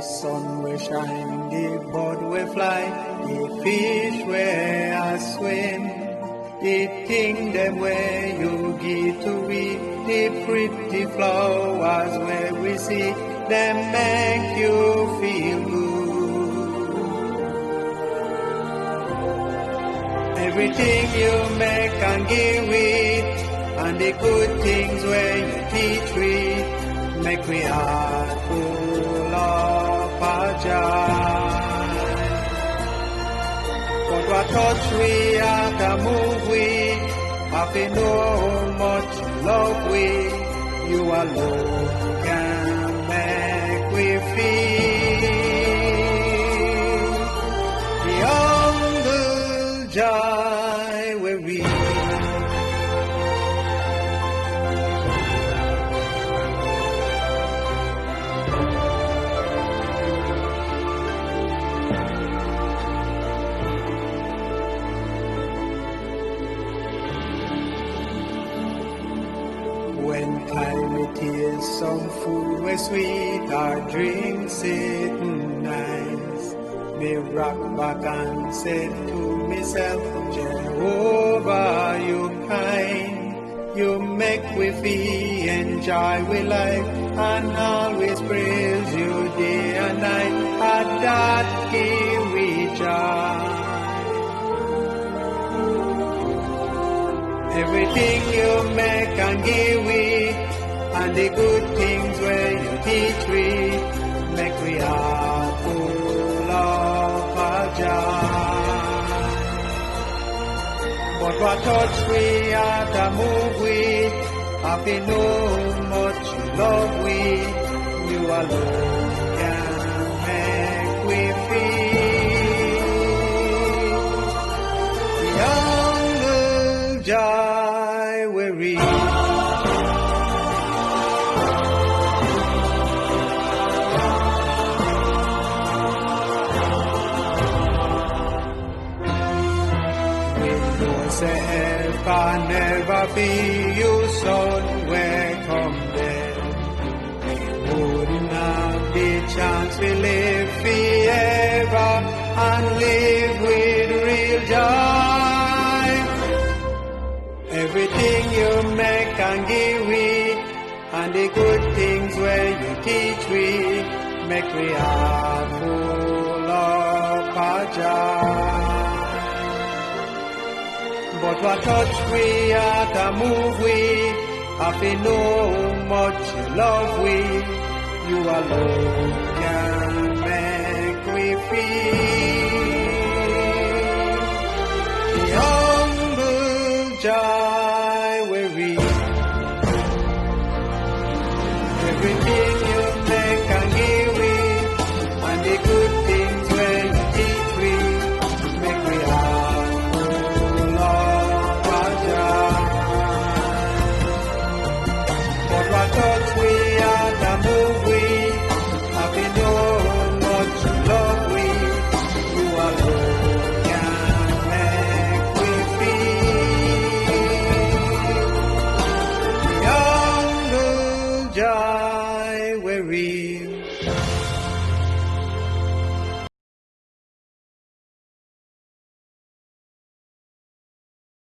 sun will shine, the bird will fly, the fish will swim, the kingdom where you give to we, the pretty flowers where we see, them make you feel good. Everything you make and give it, and the good things where you teach we, make we heart full of a joy. But what touch we at a move we, have to know much love we, you alone can make we feel the humble joy where we. When time it is some food where sweet, our drinks sitting nice, me rock back and say to myself, Jehovah, you kind, you make we feel enjoy we life, and always praise you day and night, and that give we joy. Everything you make and give we, and the good things where you teach we, make we heart full of a joy. But what touch we at a move we, have to know much love we, you alone can make we feel the humble joy weary. Help can never be you somewhere come there. We wouldn't have the chance to live forever and live with real joy. Everything you make and give we, and the good things where you teach we, make we heart full of a joy. But what touch we at a move we, have to know much love we, you alone can make we feel